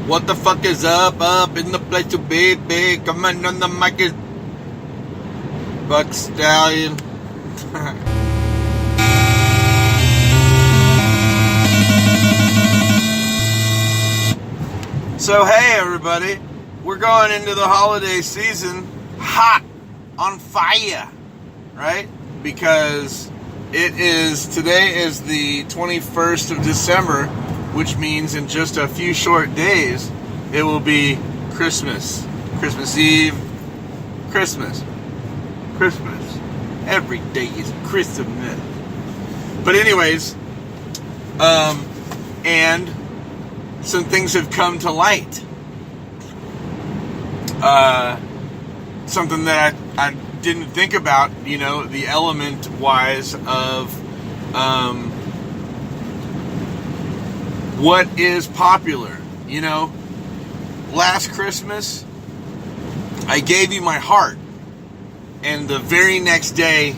What the fuck is up? Up in the place to be big. Coming on the mic is Buck Stallion. So hey everybody, we're going into the holiday season hot, on fire, right? Because today is the 21st of December, which means in just a few short days, it will be Christmas. Christmas Eve, Christmas. Every day is Christmas. But anyways, and some things have come to light. Something that I didn't think about, the element wise of what is popular. Last Christmas, I gave you my heart, and the very next day,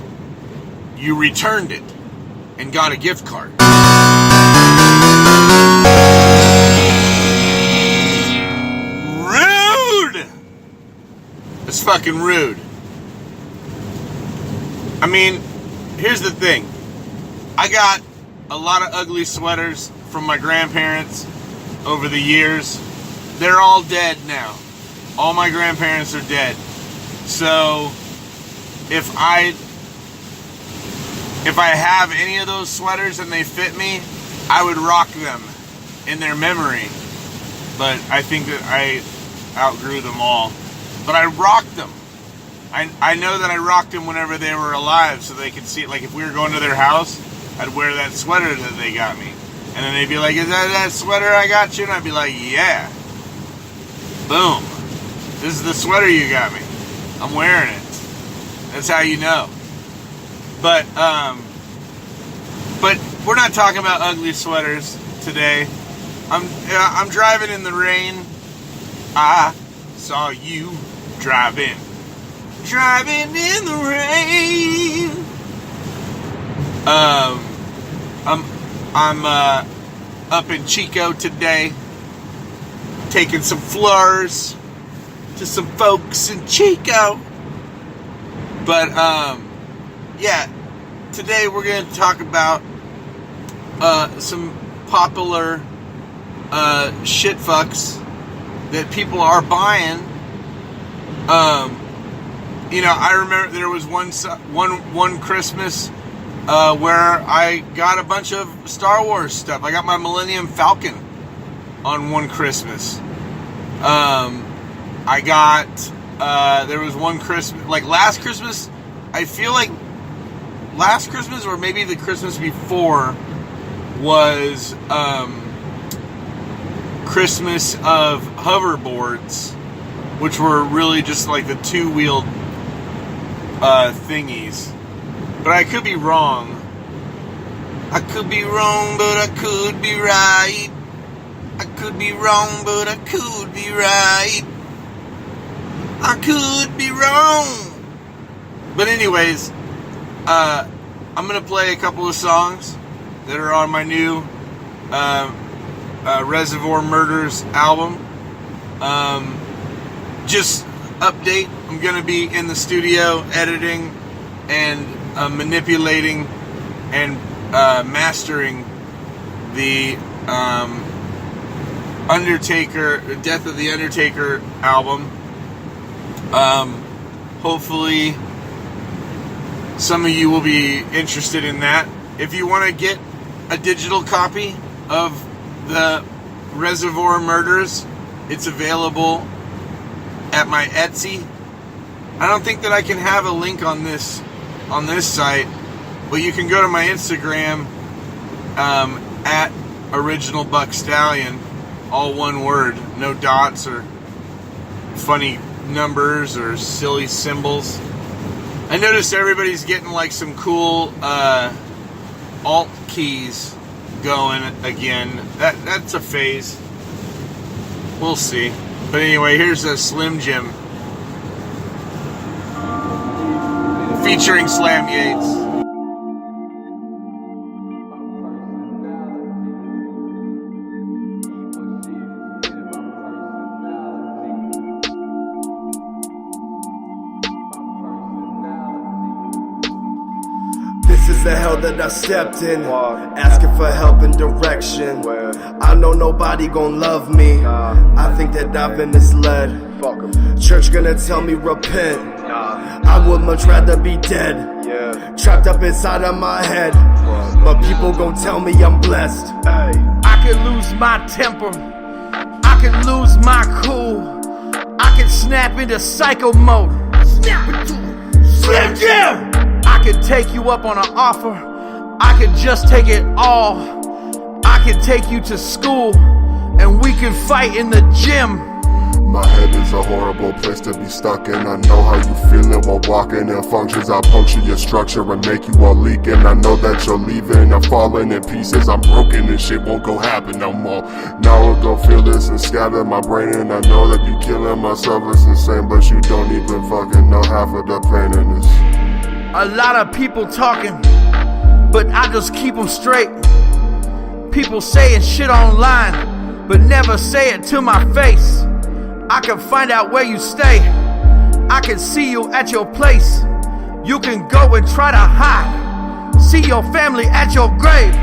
you returned it and got a gift card. Rude! It's fucking rude. I mean, here's the thing. I got a lot of ugly sweaters from my grandparents over the years. They're all dead now. All my grandparents are dead. So, if I have any of those sweaters and they fit me, I would rock them in their memory. But I think that I outgrew them all. But I rocked them. I know that I rocked them whenever they were alive, so they could see it. Like if we were going to their house, I'd wear that sweater that they got me. And then they'd be like, "Is that sweater I got you?" And I'd be like, "Yeah." Boom. This is the sweater you got me. I'm wearing it. That's how you know. But we're not talking about ugly sweaters today. I'm driving in the rain. I saw you driving in the rain. I'm up in Chico today, taking some flowers to some folks in Chico. But yeah, today we're going to talk about some popular shit fucks that people are buying. I remember there was one Christmas where I got a bunch of Star Wars stuff. I got my Millennium Falcon on one Christmas. I got there was one Christmas, like last Christmas. I feel like last Christmas or maybe the Christmas before was Christmas of hoverboards, which were really just like the two-wheeled thingies. But I could be wrong. I could be wrong, but I could be right. I could be wrong, but I could be right. I could be wrong. But anyways, I'm going to play a couple of songs that are on my new Reservoir Murders album. Just update, I'm going to be in the studio editing and manipulating and mastering the Death of the Undertaker album. Hopefully some of you will be interested in that. If you want to get a digital copy of the Reservoir Murders, it's available at my Etsy. I don't think that I can have a link on this site, but you can go to my Instagram at Original Buck Stallion, all one word, no dots or funny numbers or silly symbols. I noticed everybody's getting like some cool alt keys going again. That's a phase. We'll see. But anyway, here's a Slim Jim featuring Slam Yates. the hell that I stepped in, asking for help and direction. I know nobody gon' love me. I think that I've been misled. Church gonna tell me repent. I would much rather be dead, trapped up inside of my head. But people gon' tell me I'm blessed. I can lose my temper, I can lose my cool, I can snap into psycho mode. Snap into Slim Jim. I can take you up on an offer, I can just take it all. I can take you to school, and we can fight in the gym. My head is a horrible place to be stuck in. I know how you feelin' while walking in functions. I puncture your structure and make you all leaking. I know that you're leaving, I'm falling in pieces. I'm broken and shit won't go happen no more. Now I go feel this and scatter my brain, and I know that you killing myself is insane, but you don't even fucking know half of the pain in this. A lot of people talking, but I just keep them straight. People saying shit online, but never say it to my face. I can find out where you stay, I can see you at your place. You can go and try to hide, see your family at your grave.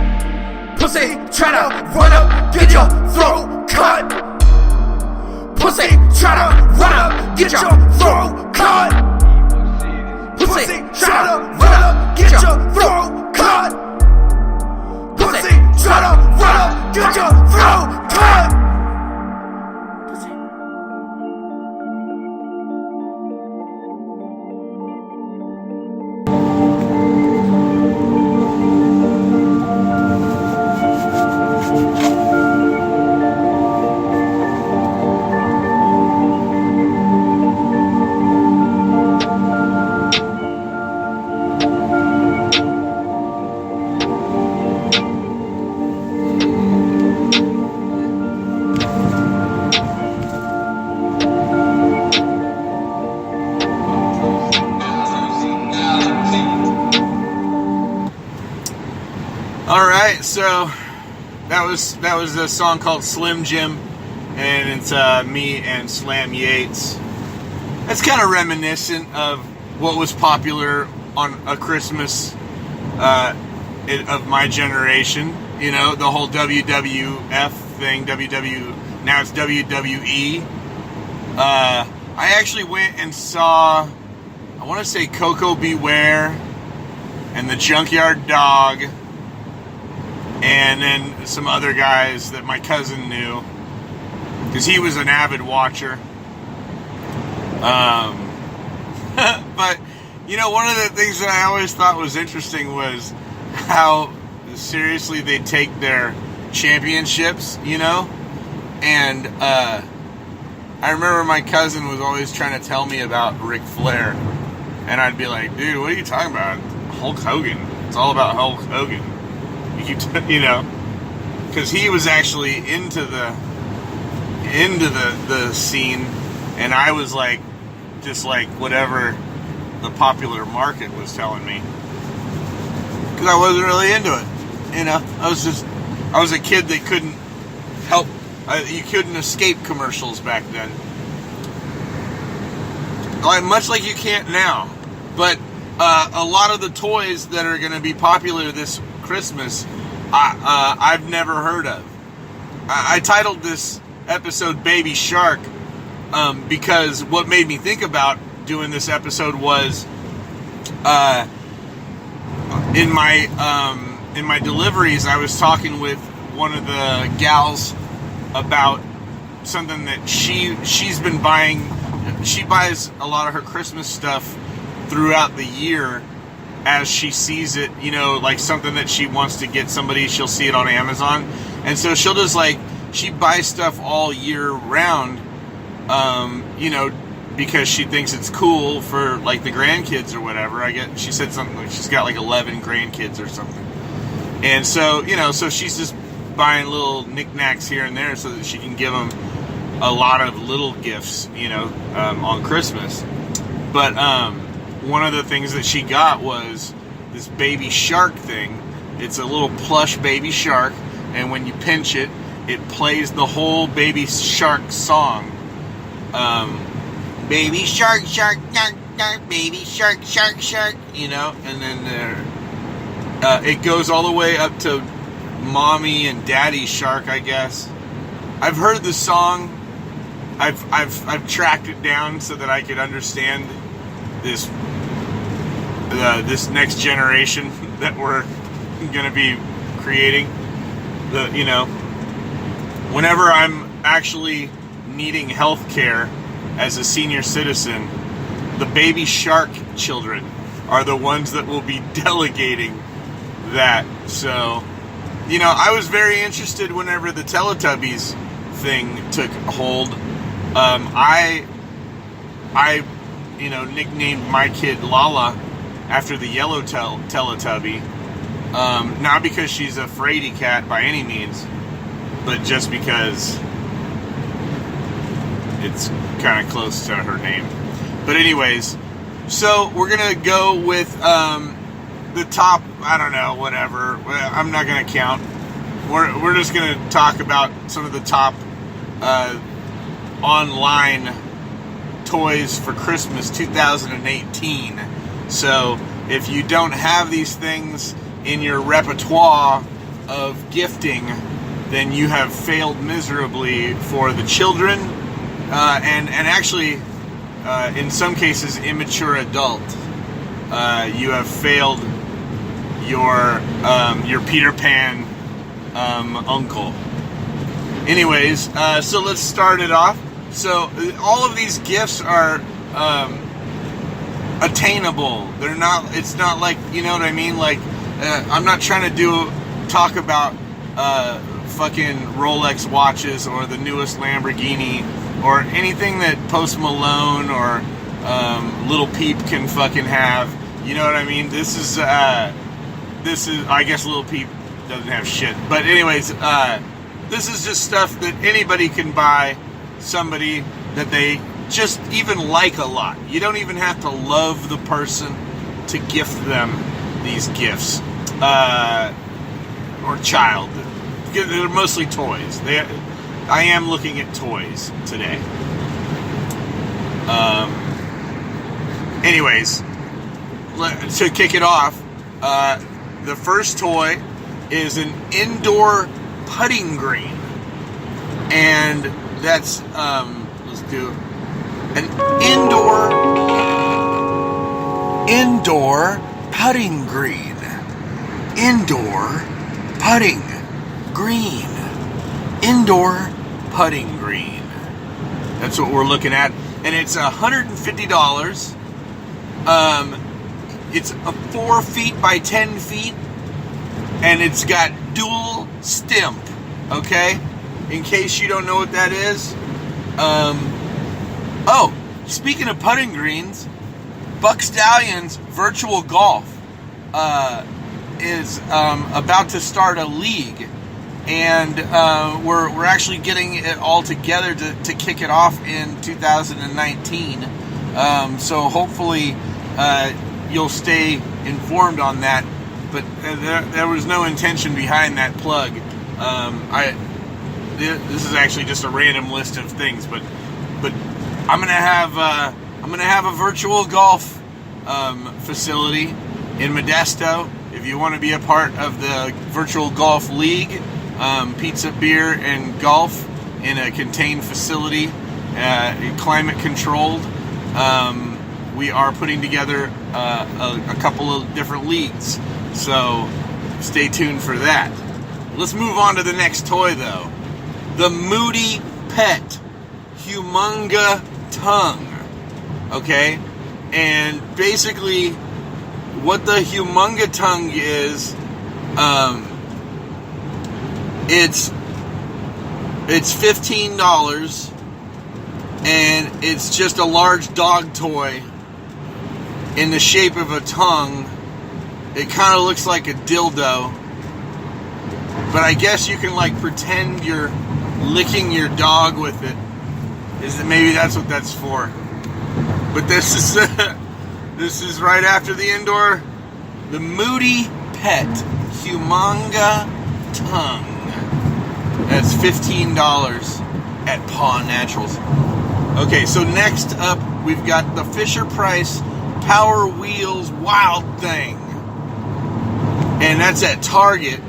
Pussy, try to run up, get your throat cut. Pussy, try to run up, get your throat cut. Pussy, try to run up, get your throat cut. Pussy, try to run up, get your throat cut. Alright, so that was a song called Slim Jim, and it's me and Slam Yates. That's kind of reminiscent of what was popular on a Christmas of my generation. You know, the whole WWF thing, now it's WWE. I actually went and saw, I want to say Coco Beware and the Junkyard Dog, and then some other guys that my cousin knew, because he was an avid watcher. But, you know, one of the things that I always thought was interesting was how seriously they take their championships, you know? And I remember my cousin was always trying to tell me about Ric Flair. And I'd be like, dude, what are you talking about? Hulk Hogan. It's all about Hulk Hogan. You know, because he was actually into the scene, and I was like, just like whatever the popular market was telling me, because I wasn't really into it. You know, I was a kid that couldn't help. You couldn't escape commercials back then, much like you can't now. But a lot of the toys that are going to be popular this Christmas, I've never heard of. I titled this episode Baby Shark because what made me think about doing this episode was in my deliveries, I was talking with one of the gals about something that she's been buying. She buys a lot of her Christmas stuff throughout the year as she sees it, you know, like something that she wants to get somebody, she'll see it on Amazon. And so she'll just she buys stuff all year round, you know, because she thinks it's cool for like the grandkids or whatever. She said something like she's got like 11 grandkids or something. And so, you know, so she's just buying little knickknacks here and there so that she can give them a lot of little gifts, you know, on Christmas. But, one of the things that she got was this baby shark thing. It's a little plush baby shark, and when you pinch it, it plays the whole baby shark song. Baby shark, shark, shark, shark, baby shark, shark, shark, you know, and then It goes all the way up to Mommy and Daddy Shark, I guess. I've heard the song. I've tracked it down so that I could understand this next generation that we're going to be creating. Whenever I'm actually needing health care as a senior citizen, the Baby Shark children are the ones that will be delegating that. So, I was very interested whenever the Teletubbies thing took hold. I nicknamed my kid Lala after the yellow Teletubby. Not because she's a fraidy cat by any means, but just because it's kind of close to her name. But anyways, so we're going to go with the top, I don't know, whatever. I'm not going to count. We're just going to talk about some of the top online toys for Christmas 2018. So if you don't have these things in your repertoire of gifting, then you have failed miserably for the children, and actually in some cases immature adult. You have failed your Peter Pan uncle. Anyways, so let's start it off. So all of these gifts are attainable. They're not. It's not like, you know what I mean. Like I'm not trying to talk about fucking Rolex watches or the newest Lamborghini or anything that Post Malone or Lil Peep can fucking have. You know what I mean? This is I guess Lil Peep doesn't have shit. But anyways, this is just stuff that anybody can buy somebody that they just even like a lot. You don't even have to love the person to gift them these gifts. Or child. They're mostly toys. I am looking at toys today. Anyways, to kick it off, the first toy is an indoor putting green. And that's, let's do an indoor putting green. Indoor putting green. Indoor putting green. That's what we're looking at. And it's $150. It's a 4 feet by 10 feet. And it's got dual stimp. Okay? In case you don't know what that is. Oh, speaking of putting greens, Buck Stallions Virtual Golf is about to start a league, and we're actually getting it all together to kick it off in 2019. So hopefully you'll stay informed on that. But there was no intention behind that plug. This is actually just a random list of things, but I'm gonna have a virtual golf facility in Modesto. If you want to be a part of the virtual golf league, pizza, beer, and golf in a contained facility, climate controlled, we are putting together a couple of different leagues. So stay tuned for that. Let's move on to the next toy, though. The Moody Pet Humunga Tongue. Okay? And basically, what the Humunga Tongue is, it's $15, and it's just a large dog toy in the shape of a tongue. It kind of looks like a dildo, but I guess you can like pretend you're licking your dog with it. Maybe that's what that's for. But this is right after the indoor. The Moody Pet Humunga Tongue. That's $15 at Paw Naturals. Okay, so next up we've got the Fisher-Price Power Wheels Wild Thing. and that's at Target,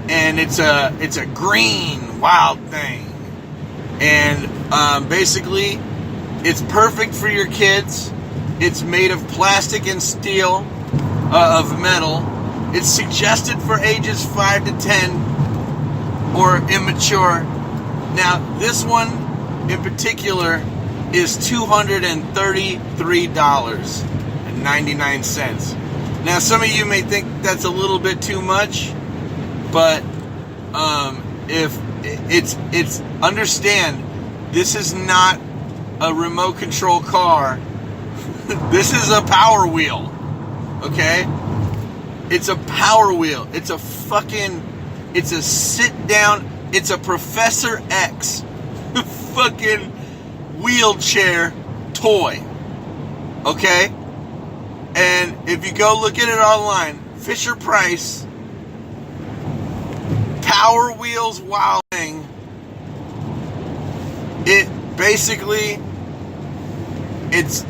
and it's a green Wild Thing, and basically it's perfect for your kids. It's made of plastic and steel, of metal. It's suggested for ages 5 to 10 or immature. Now, this one in particular is $233.99. Now, some of you may think that's a little bit too much, but if it's understand, this is not a remote control car. This is a Power Wheel, okay? It's a Power Wheel. It's a sit down, it's a Professor X fucking wheelchair toy, okay? And if you go look at it online, Fisher Price, Power Wheels Wild Thing, it basically, it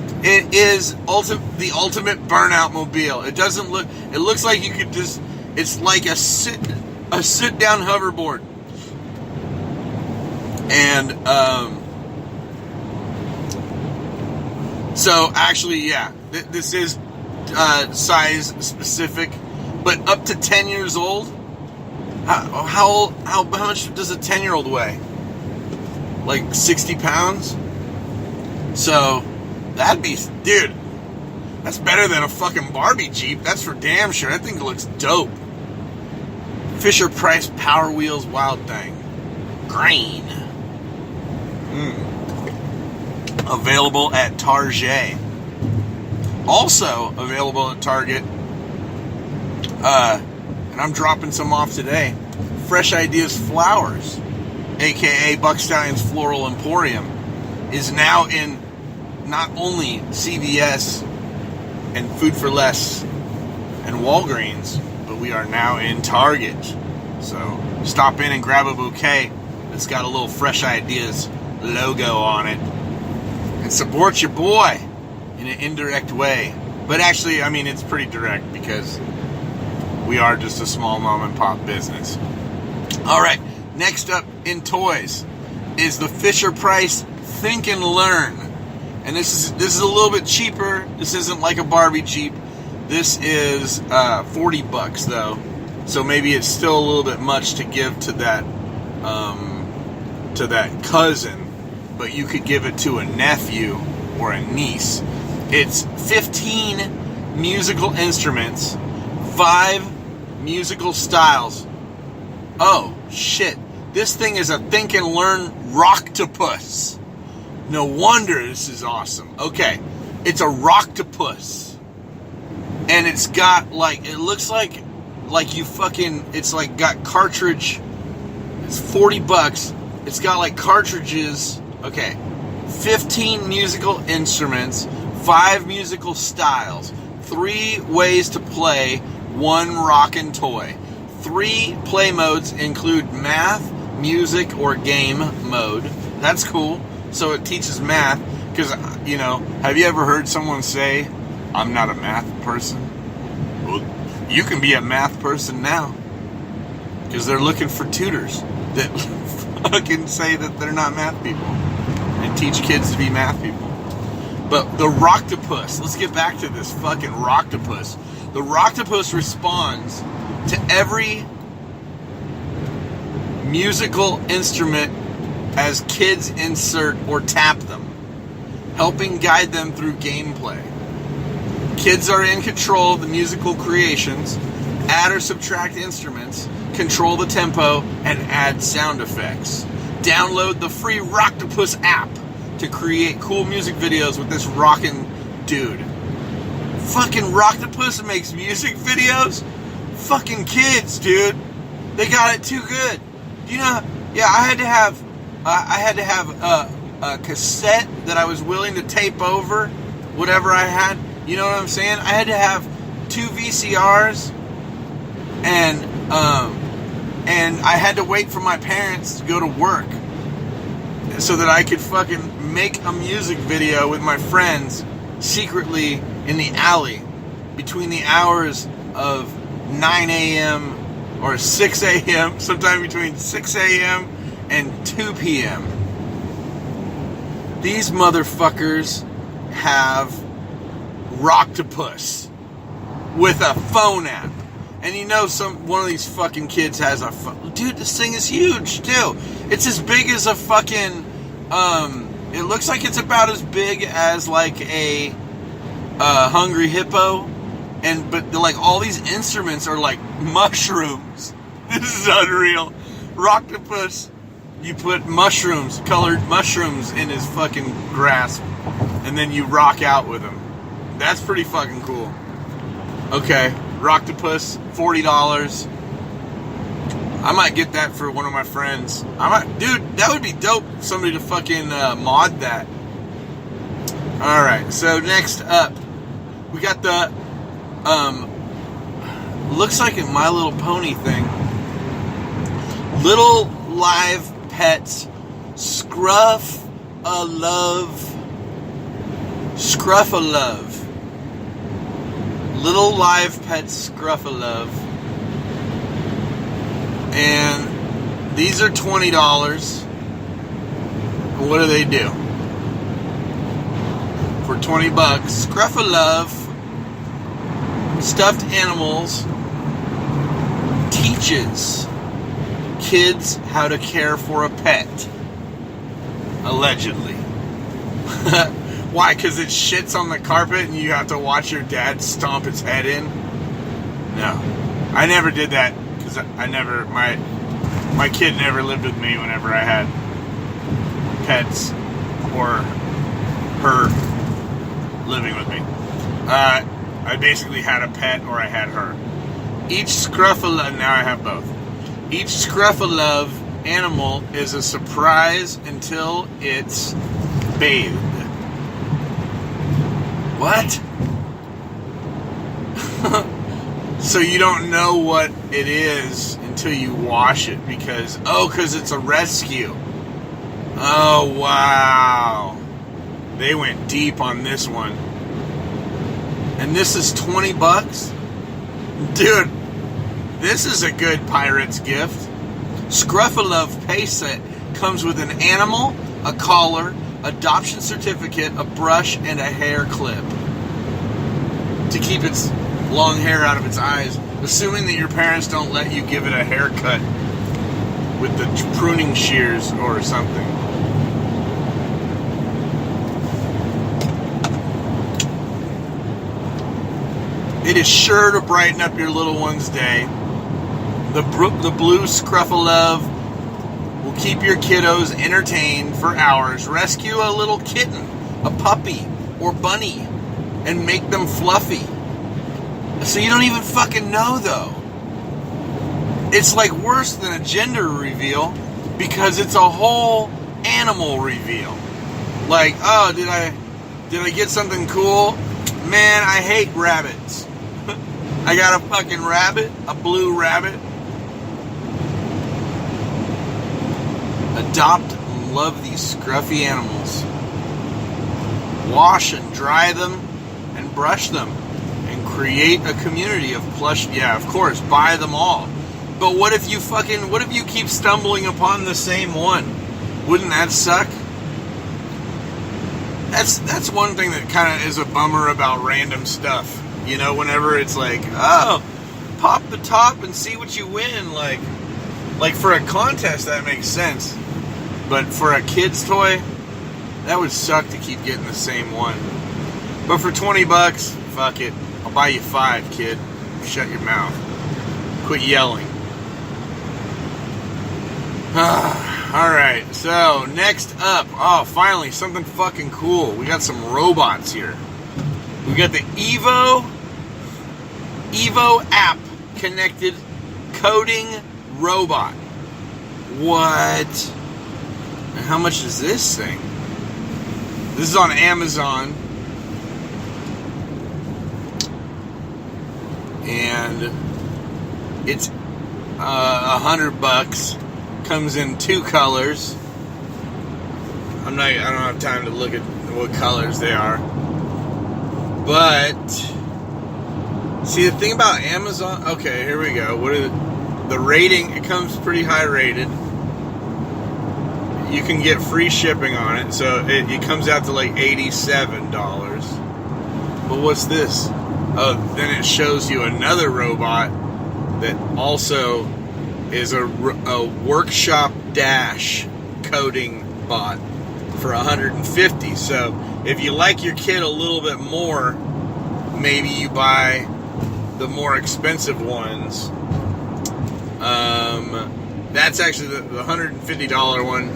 is the ultimate burnout mobile. It doesn't look, it looks like you could just, it's like a sit down hoverboard. And so actually, yeah, this is size specific, but up to 10 years old. How much does a 10-year-old weigh? Like 60 pounds? So that'd be, dude, that's better than a fucking Barbie Jeep. That's for damn sure. That thing looks dope. Fisher Price Power Wheels Wild Thing. Green. Available at Target. Also available at Target, and I'm dropping some off today, Fresh Ideas Flowers, aka Buck Stallion's Floral Emporium, is now in not only CVS and Food for Less and Walgreens, but we are now in Target. So stop in and grab a bouquet that's got a little Fresh Ideas logo on it and support your boy in an indirect way. But actually, I mean, it's pretty direct because we are just a small mom and pop business. All right, next up in toys is the Fisher Price Think and Learn. And this is a little bit cheaper. This isn't like a Barbie Jeep. This is $40 though. So maybe it's still a little bit much to give to that cousin, but you could give it to a nephew or a niece. It's 15 musical instruments, 5 musical styles. Oh, shit. This thing is a Think and Learn Rocktopus. No wonder this is awesome. Okay, it's a Rocktopus. And it's got, like, it looks like you fucking, it's like got cartridge. It's $40. It's got like cartridges. Okay, 15 musical instruments, 5 musical styles, 3 ways to play, 1 rockin' toy. 3 play modes include math, music, or game mode. That's cool. So it teaches math. Because, you know, have you ever heard someone say, I'm not a math person? Well, you can be a math person now. Because they're looking for tutors that fucking say that they're not math people and teach kids to be math people. But the Rocktopus, let's get back to this fucking Rocktopus. The Rocktopus responds to every musical instrument as kids insert or tap them, helping guide them through gameplay. Kids are in control of the musical creations, add or subtract instruments, control the tempo, and add sound effects. Download the free Rocktopus app to create cool music videos with this rockin' dude. Fucking Rocktopus makes music videos? Fucking kids, dude. They got it too good. You know, yeah, I had to have a cassette that I was willing to tape over whatever I had. You know what I'm saying? I had to have 2 VCRs and I had to wait for my parents to go to work so that I could fucking make a music video with my friends secretly in the alley between the hours of 9 a.m. or 6 a.m., sometime between 6 a.m. and 2 p.m. These motherfuckers have Rocktopus with a phone app. And you know one of these fucking kids has a phone. Dude, this thing is huge, too. It's as big as a fucking, it looks like it's about as big as, like, a Hungry Hippo. But, like, all these instruments are, like, mushrooms. This is unreal. Rocktopus, you put mushrooms, colored mushrooms in his fucking grasp. And then you rock out with him. That's pretty fucking cool. Okay, Rocktopus, $40. I might get that for one of my friends. Dude, that would be dope. Somebody to fucking mod that. Alright, so next up, we got the, looks like a My Little Pony thing. Little Live Pets, Scruff-a-Love. Little Live Pets Scruff-a-Love. And these are $20. What do they do? For $20, Scruff-a-Love Stuffed Animals teaches kids how to care for a pet. Allegedly. Why? Because it shits on the carpet and you have to watch your dad stomp its head in? No. I never did that because my kid never lived with me whenever I had pets or her living with me. I basically had a pet or I had her. Each Scruff-a-Love, now I have both. Each Scruff-a-Love animal is a surprise until it's bathed. What? So you don't know what it is until you wash it because it's a rescue. Oh, wow. They went deep on this one. And this is $20? Dude, this is a good pirate's gift. Scruff-a-Love pay set comes with an animal, a collar, adoption certificate, a brush, and a hair clip to keep its long hair out of its eyes, assuming that your parents don't let you give it a haircut with the pruning shears or something. It is sure to brighten up your little one's day. The blue Scruff-a-Love will keep your kiddos entertained for hours. Rescue a little kitten, a puppy, or bunny, and make them fluffy. So you don't even fucking know, though. It's like worse than a gender reveal because it's a whole animal reveal. Like, oh, did I get something cool? Man, I hate rabbits. I got a fucking rabbit, a blue rabbit. Adopt and love these scruffy animals. Wash and dry them and brush them and create a community of plush. Yeah, of course, buy them all. But what if you keep stumbling upon the same one? Wouldn't that suck? That's one thing that kind of is a bummer about random stuff. You know, whenever it's like, oh, pop the top and see what you win. Like for a contest, that makes sense. But for a kid's toy, that would suck to keep getting the same one. But for $20, fuck it. I'll buy you 5, kid. Shut your mouth. Quit yelling. Alright, so next up. Oh, finally, something fucking cool. We got some robots here. We got the Evo app connected coding robot. What? And how much is this thing? This is on Amazon. And it's $100. Comes in 2 colors. I don't have time to look at what colors they are. But See, the thing about Amazon... Okay, here we go. What is the rating? It comes pretty high rated. You can get free shipping on it, so it comes out to like $87. But what's this? Oh, then it shows you another robot that also is a workshop dash coding bot for $150. So if you like your kid a little bit more, maybe you buy the more expensive ones. That's actually the $150 one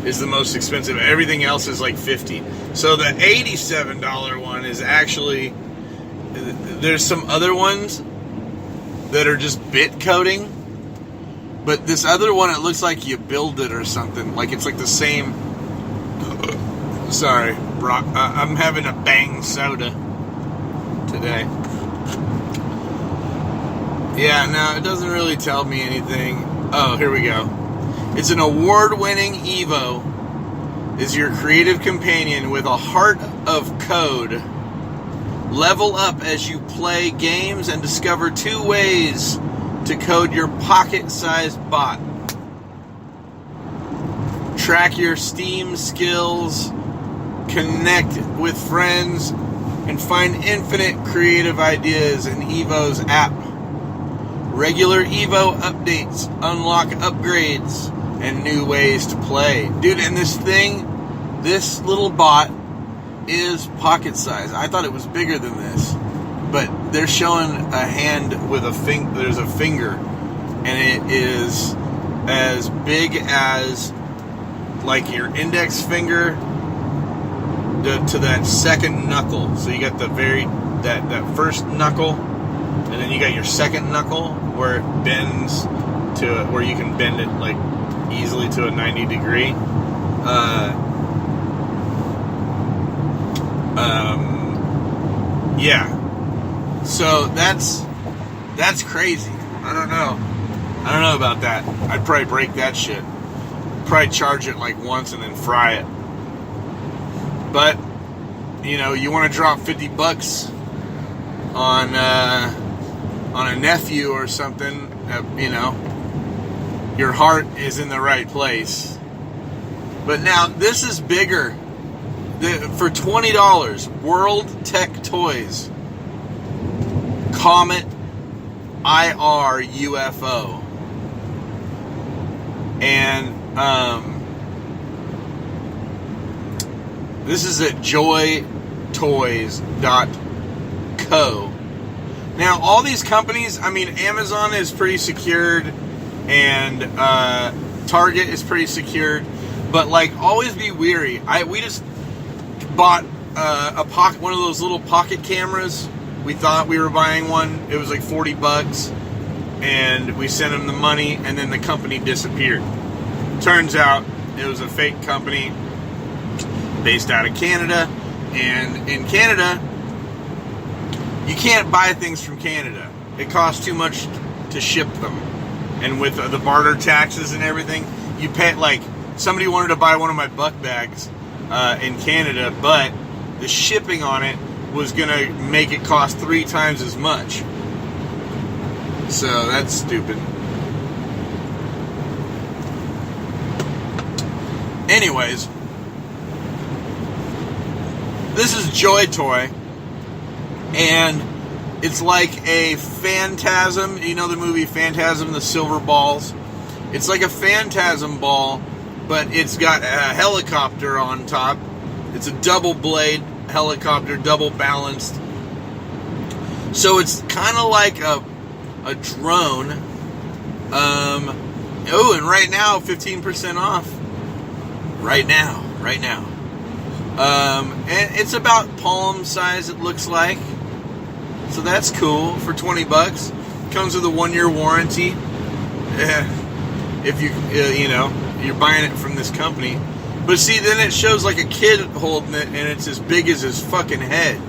is the most expensive. Everything else is like $50. So the $87 one is actually, there's some other ones that are just bit coding, but this other one, it looks like you build it or something. Like it's like the same. Sorry, Brock. I'm having a Bang soda today. Yeah, no, it doesn't really tell me anything. Oh, here we go. It's an award-winning Evo. Is your creative companion with a heart of code. Level up as you play games and discover 2 ways to code your pocket-sized bot. Track your Steam skills, connect with friends, and find infinite creative ideas in Evo's app. Regular Evo updates unlock upgrades and new ways to play. Dude, and this little bot is pocket size. I thought it was bigger than this, but they're showing a hand with a finger. There's a finger, and it is as big as like your index finger to that second knuckle. So you got that first knuckle, and then you got your second knuckle where it bends to where you can bend it like easily to a 90 degree. Yeah. So that's crazy. I don't know about that. I'd probably break that shit. Probably charge it like once and then fry it. But you want to drop $50 on a nephew or something, your heart is in the right place. But now this is bigger. For $20, World Tech Toys Comet IR UFO, and this is at joytoys.co. Now, all these companies, I mean, Amazon is pretty secured, and Target is pretty secured, but like, always be weary. We just bought one of those little pocket cameras. We thought we were buying one. It was like $40, and we sent them the money, and then the company disappeared. Turns out it was a fake company based out of Canada, and in Canada, you can't buy things from Canada. It costs too much to ship them, and with the barter taxes and everything, you pay. Like, somebody wanted to buy one of my buck bags in Canada, but the shipping on it was gonna make it cost 3 times as much. So that's stupid. Anyways, this is Joy Toy, and it's like a Phantasm. You know the movie Phantasm, the silver balls? It's like a Phantasm ball, but it's got a helicopter on top. It's a double blade helicopter, double balanced. So it's kind of like a drone. And right now, 15% off. Right now. And it's about palm size, it looks like. So that's cool for $20. Comes with a 1-year warranty. If you're buying it from this company. But see, then it shows like a kid holding it, and it's as big as his fucking head.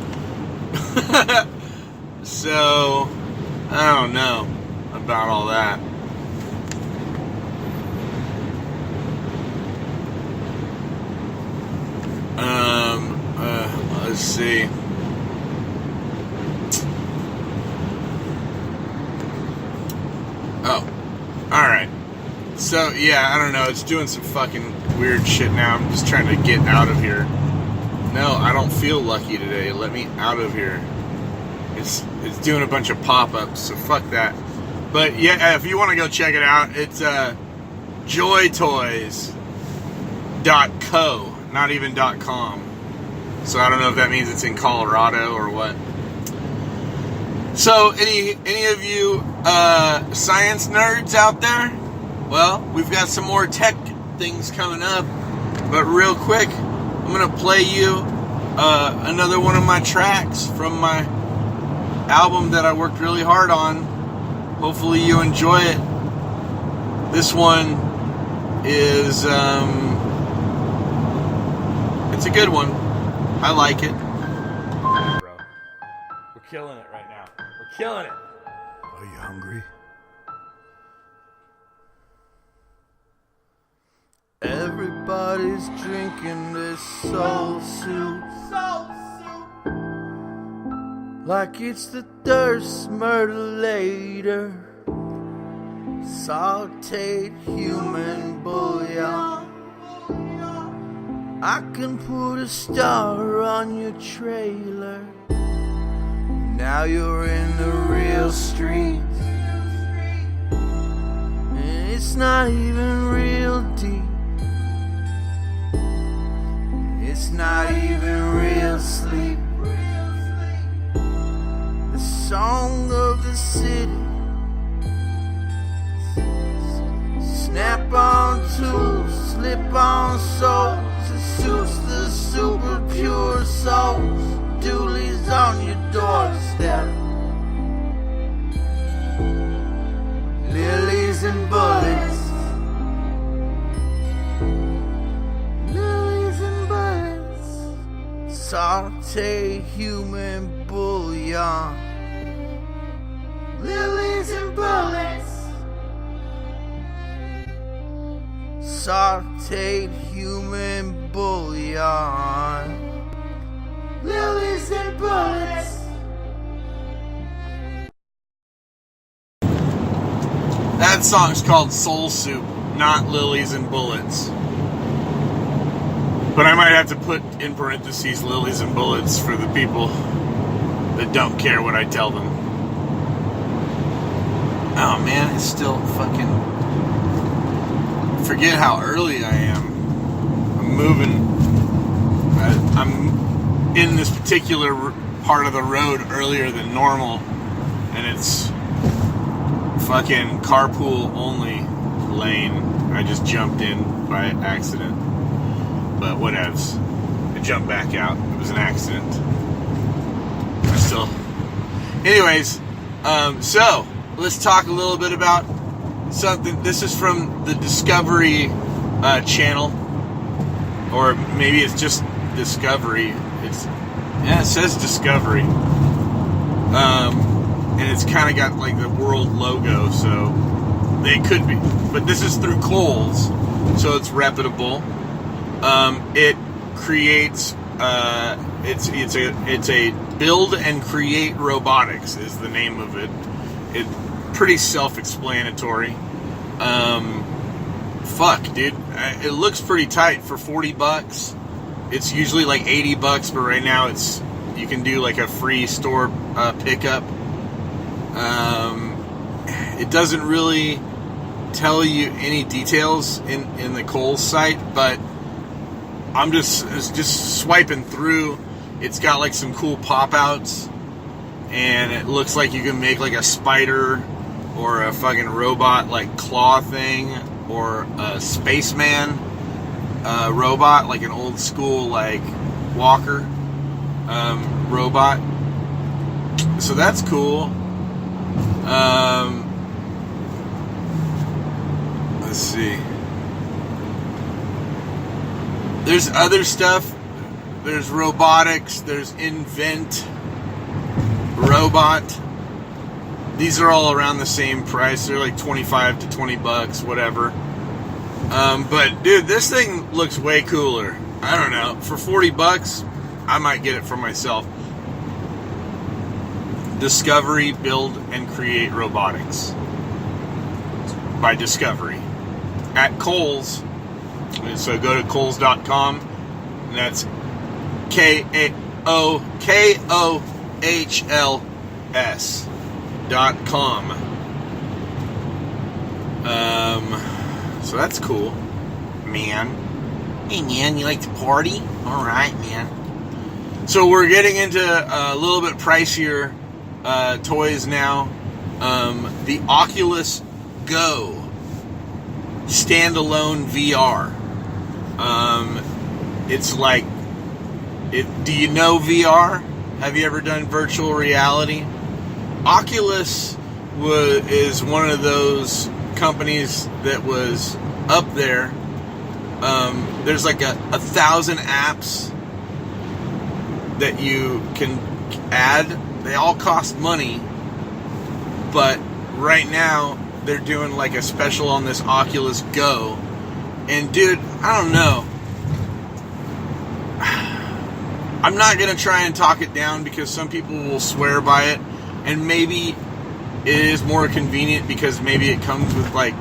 So, I don't know about all that. Let's see. So, yeah, I don't know. It's doing some fucking weird shit now. I'm just trying to get out of here. No, I don't feel lucky today. Let me out of here. It's doing a bunch of pop-ups, so fuck that. But, yeah, if you want to go check it out, it's joytoys.co, not even .com. So I don't know if that means it's in Colorado or what. So, any of you science nerds out there? Well, we've got some more tech things coming up. But real quick, I'm going to play you another one of my tracks from my album that I worked really hard on. Hopefully you enjoy it. This one is, it's a good one. I like it. Bro, we're killing it right now. We're killing it. Are you hungry? Everybody's drinking this soul soup. Like it's the thirst murder later. Sauteed human bouillon. I can put a star on your trailer. Now you're in the real street. And it's not even real deep. It's not even real sleep. The song of the city. Snap on tools, slip on souls. It suits the super pure souls. Doolies on your doorstep. Lilies and bullets. Lilies and bullets. Saute human bouillon. Lilies and bullets. Sauteed human bouillon. Lilies and bullets. That song's called Soul Soup, not Lilies and Bullets. But I might have to put in parentheses Lilies and Bullets for the people that don't care what I tell them. Oh man, it's still fucking... Forget how early I am. I'm moving. I'm in this particular part of the road earlier than normal, and it's fucking carpool only lane. I just jumped in by accident, but whatevs. I jumped back out. It was an accident. I still. Anyways, so let's talk a little bit about something. This is from the Discovery Channel, or maybe it's just Discovery. It says Discovery, and it's kind of got like the world logo, so they could be. But this is through Kohl's, so it's reputable. It creates. It's a build and create robotics is the name of it. It pretty self-explanatory. Fuck, dude. It looks pretty tight for $40. It's usually like $80, but right now you can do like a free store pickup. It doesn't really tell you any details in the Kohl's site, but I'm just swiping through. It's got like some cool pop-outs, and it looks like you can make like a spider or a fucking robot like claw thing, or a spaceman robot, like an old school like walker robot. So that's cool. Let's see. There's other stuff. There's robotics. There's Invent Robot. These are all around the same price. They're like $25 to $20, whatever. But dude, this thing looks way cooler. I don't know. For $40, I might get it for myself. Discovery Build and Create Robotics by Discovery. at Kohl's. And so go to Kohl's.com, and that's KOHLS.com. So that's cool, man. Hey, man, you like to party? All right, man. So we're getting into a little bit pricier toys now. The Oculus Go standalone VR. It's like, do you know VR? Have you ever done virtual reality? Oculus is one of those companies that was up there. There's like 1,000 apps that you can add. They all cost money, but right now they're doing like a special on this Oculus Go. And dude, I don't know. I'm not going to try and talk it down because some people will swear by it, and maybe it is more convenient because maybe it comes with like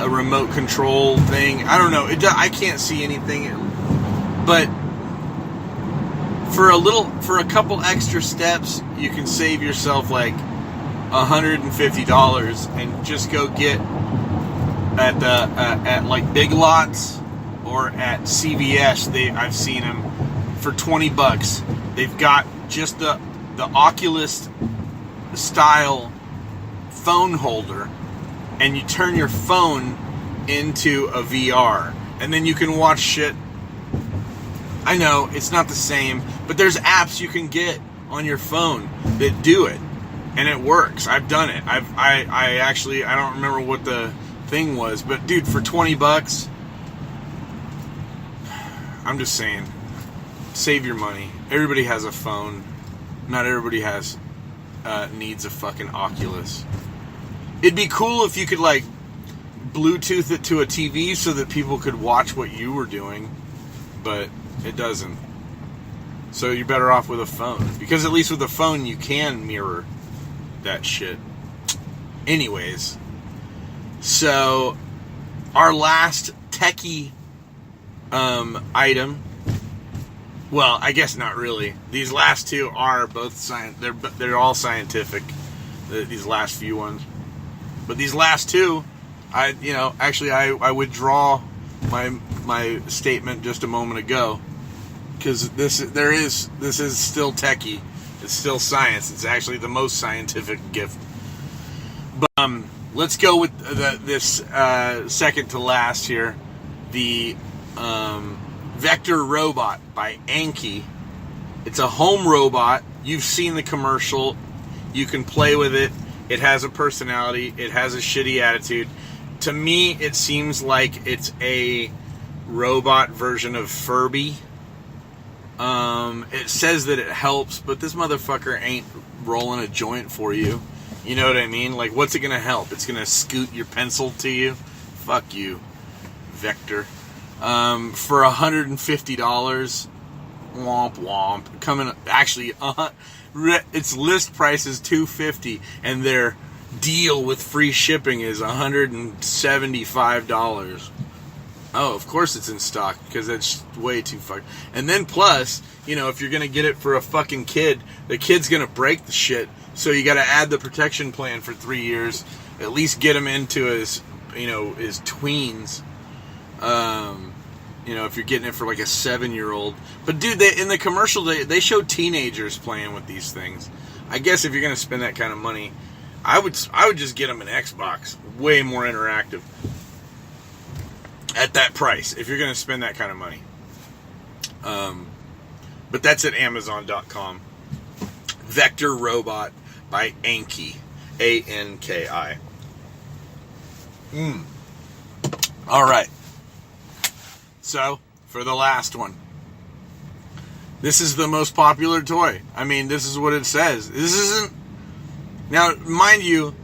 a remote control thing. I don't know. I can't see anything, but for a couple extra steps, you can save yourself like $150 and just go get at like Big Lots or at CVS. I've seen them for $20. They've got just the Oculus style phone holder, and you turn your phone into a VR, and then you can watch shit. I know it's not the same, but there's apps you can get on your phone that do it, and it works. I've done it. I actually, I don't remember what the thing was, but dude, for $20, I'm just saying, save your money. Everybody has a phone. Not everybody needs a fucking Oculus. It'd be cool if you could like Bluetooth it to a TV so that people could watch what you were doing, but it doesn't. So you're better off with a phone, because at least with a phone you can mirror that shit. Anyways, so our last techie item. Well, I guess not really. These last two are both they're all scientific. These last few ones, but these last two, I withdraw my statement just a moment ago, because this is still techie. It's still science. It's actually the most scientific gift. But let's go with this second to last here, the Vector Robot by Anki. It's a home robot. You've seen the commercial. You can play with it. It has a personality. It has a shitty attitude. To me, it seems like it's a robot version of Furby. It says that it helps, but this motherfucker ain't rolling a joint for you. You know what I mean? Like, what's it gonna help? It's gonna scoot your pencil to you? Fuck you, Vector. For $150, womp womp. Coming, actually, its list price is $250, and their deal with free shipping is $175. Oh, of course it's in stock, because that's way too fucking. And then plus, if you're gonna get it for a fucking kid, the kid's gonna break the shit. So you got to add the protection plan for 3 years. At least get him into his tweens. If you're getting it for like a 7-year-old. But dude, in the commercial, they show teenagers playing with these things. I guess if you're gonna spend that kind of money, I would just get them an Xbox. Way more interactive. At that price, if you're gonna spend that kind of money. But that's at Amazon.com. Vector Robot by Anki. A-N-K-I. All right. So, for the last one. This is the most popular toy. I mean, this is what it says. This isn't... Now, mind you,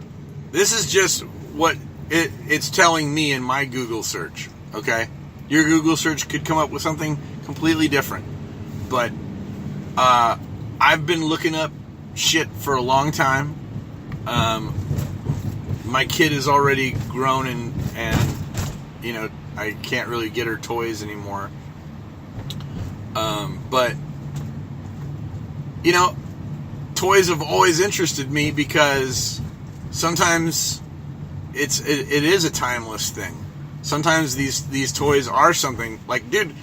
this is just what it's telling me in my Google search. Okay? Your Google search could come up with something completely different. But, I've been looking up shit for a long time. My kid is already grown and I can't really get her toys anymore. But toys have always interested me because sometimes it is a timeless thing. Sometimes these toys are something like, dude,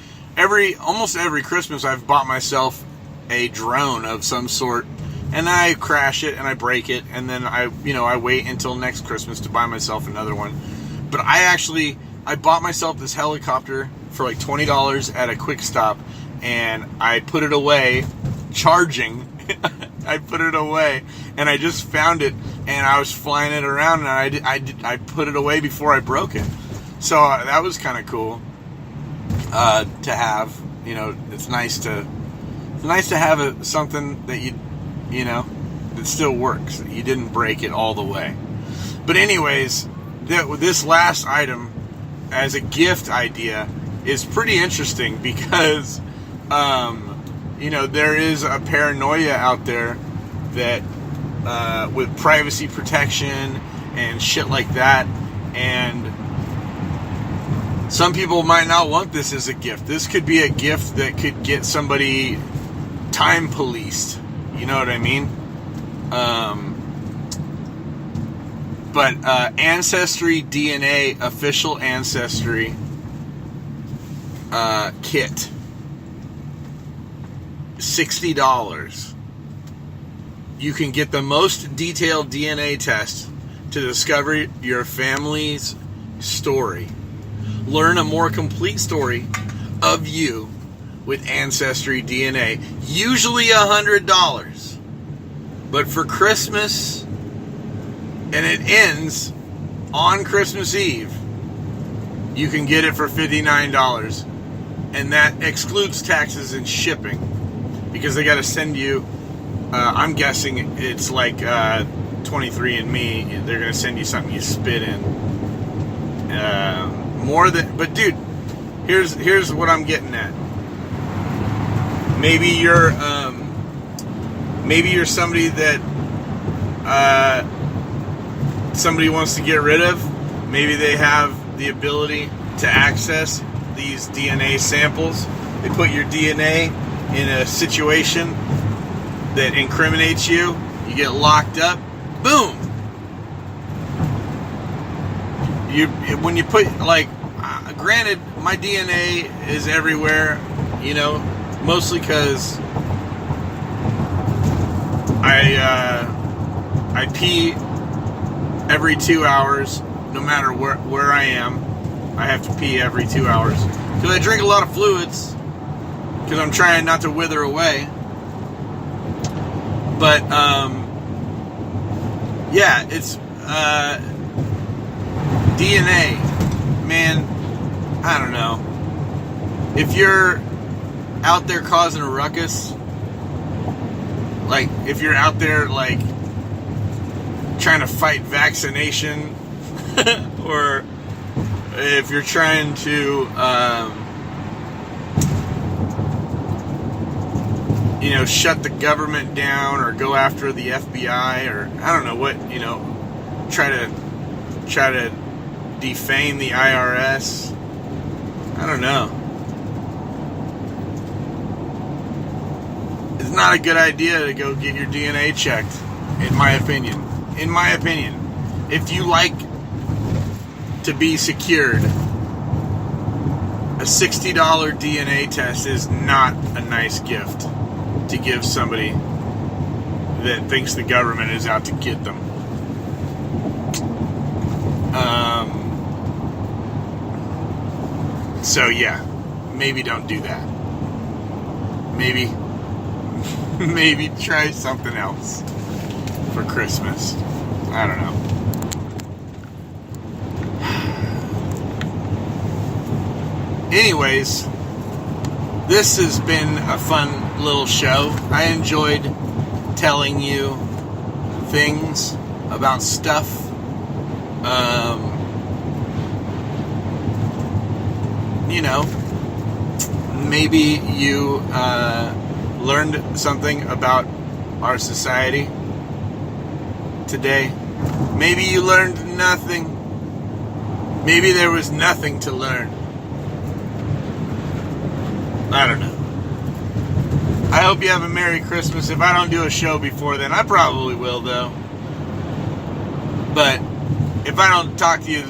almost every Christmas I've bought myself a drone of some sort, and I crash it and I break it, and then I wait until next Christmas to buy myself another one. But I bought myself this helicopter for like $20 at a Quick Stop, and I put it away charging. I put it away, and I just found it, and I was flying it around, and I put it away before I broke it. So that was kind of cool to have. It's nice to have something that that still works. You didn't break it all the way. But anyways, this last item as a gift idea is pretty interesting because there is a paranoia out there that with privacy protection and shit like that, and some people might not want this as a gift. This could be a gift that could get somebody time policed. You know what I mean? But Ancestry DNA official ancestry kit, $60. You can get the most detailed DNA test to discover your family's story. Learn a more complete story of you with Ancestry DNA. Usually $100. But for Christmas, and it ends on Christmas Eve, you can get it for $59. And that excludes taxes and shipping. Because they got to send you, I'm guessing it's like 23andMe. They're going to send you something you spit in. But dude, here's what I'm getting at. Maybe you're somebody that somebody wants to get rid of. Maybe they have the ability to access these DNA samples. They put your DNA in a situation that incriminates you. You get locked up. Boom. When you put, granted, my DNA is everywhere, mostly because I pee every 2 hours, no matter where I am. I have to pee every 2 hours because I drink a lot of fluids because I'm trying not to wither away. But yeah, it's DNA, man. I don't know. If you're out there causing a ruckus, like if you're out there trying to fight vaccination, or if you're trying to shut the government down, or go after the FBI, or I don't know what, try to defame the IRS. I don't know. It's not a good idea to go get your DNA checked, in my opinion. In my opinion, if you like to be secured, a $60 DNA test is not a nice gift to give somebody that thinks the government is out to get them. So yeah, maybe don't do that. Maybe try something else for Christmas. I don't know. Anyways, this has been a fun little show. I enjoyed telling you things about stuff. Maybe you learned something about our society today. Maybe you learned nothing. Maybe there was nothing to learn. I don't know. I hope you have a Merry Christmas. If I don't do a show before then, I probably will, though. But if I don't talk to you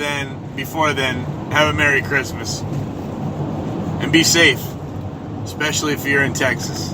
before then, have a Merry Christmas. And be safe, especially if you're in Texas.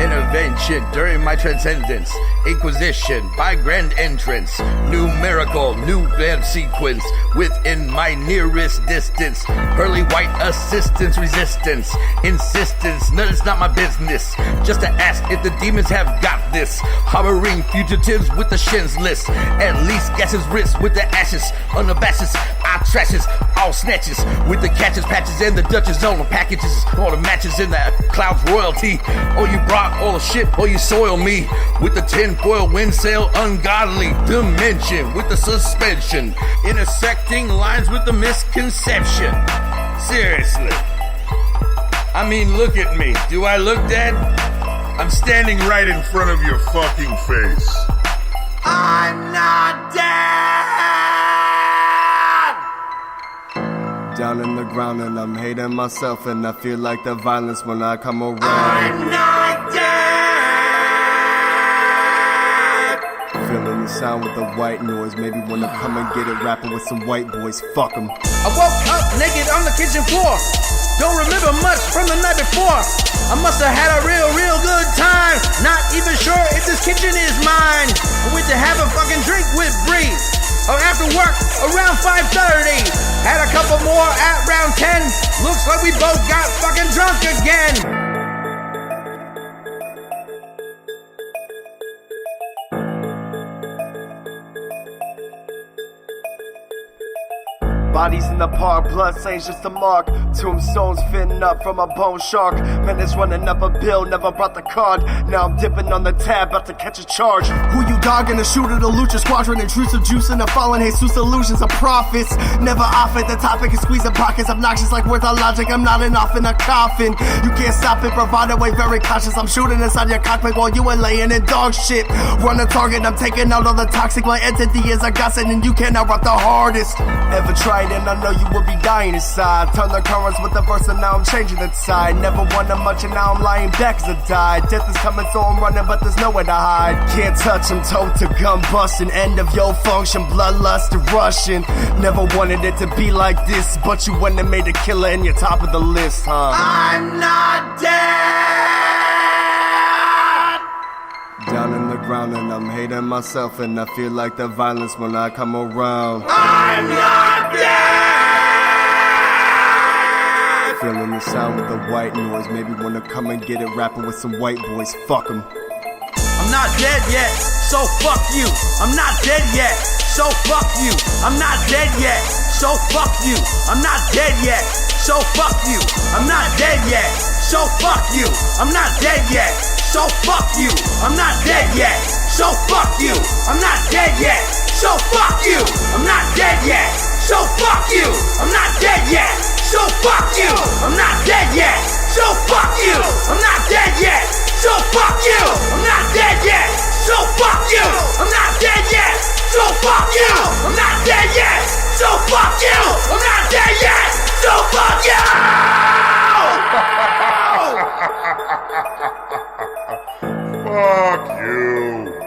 Intervention during my transcendence, Inquisition by grand entrance, numerical, new band sequence within my nearest distance, pearly white assistance, resistance, insistence, none is not my business, just to ask if the demons have got this, hovering fugitives with the shins list, at least gases wrists with the ashes, unabashed, I trashes, all snatches, with the catches, patches, and the Dutchess on the packages, all the matches in the clouds royalty, oh you brought all the shit, oh you soil me, with the tinfoil wind sail, ungodly dimension, with the suspension, intersecting lines with the misconception, seriously, I mean look at me, do I look dead? I'm standing right in front of your fucking face. I'm not dead! Down in the ground and I'm hating myself, and I feel like the violence when I come around. I'm not dead! Feeling the sound with the white noise. Maybe wanna come and get it, rapping with some white boys. Fuck 'em. I woke up naked on the kitchen floor. Don't remember much from the night before. I must have had a real good time. Not even sure if this kitchen is mine. I went to have a fucking drink with Bree. Or after work around 5:30. Had a couple more at round 10. Looks like we both got fucking drunk again. Bodies in the park, blood stains just a mark. Tombstones fitting up from a bone shark. Man is running up a bill, never brought the card. Now I'm dipping on the tab, about to catch a charge. Who you dogging? A shooter, the Lucha Squadron, intrusive juice in the fallen Jesus illusions of prophets. Never off at the topic and squeezing pockets. Obnoxious like words of logic, I'm nodding off in a coffin. You can't stop it, bravado way very cautious. I'm shooting inside your cockpit while you are laying in dog shit. Run a target, I'm taking out all the toxic. My entity is a gossip and you cannot rock the hardest. Ever tried and I know you will be dying inside. Turn the currents with the verse and now I'm changing the tide. Never wanted much and now I'm lying back as I died. Death is coming so I'm running but there's nowhere to hide. Can't touch him, toe to gun busting. End of your function, bloodlust rushing. Never wanted it to be like this, but you went and made a killer and you're top of the list, huh? I'm not dead! Down in the ground and I'm hating myself, and I feel like the violence when I come around. I'm not dead! Feeling the sound with the white noise. Maybe wanna come and get it, rapping with some white boys. Fuck 'em. I'm not dead yet, so fuck you. I'm not dead yet, so fuck you. I'm not dead yet, so fuck you. I'm not dead yet, so fuck you. I'm not dead yet, so fuck you. I'm not dead yet, so fuck you. I'm not dead yet, so fuck you. I'm not dead yet, so fuck you. I'm not dead yet, so fuck you. I'm not dead yet, so fuck you. I'm not dead yet, so fuck you. I'm not dead yet, so fuck you. I'm not dead yet, so fuck you. I'm not dead yet, so fuck you. I'm not dead yet, so fuck you. I'm not dead yet, so fuck you. Fuck you.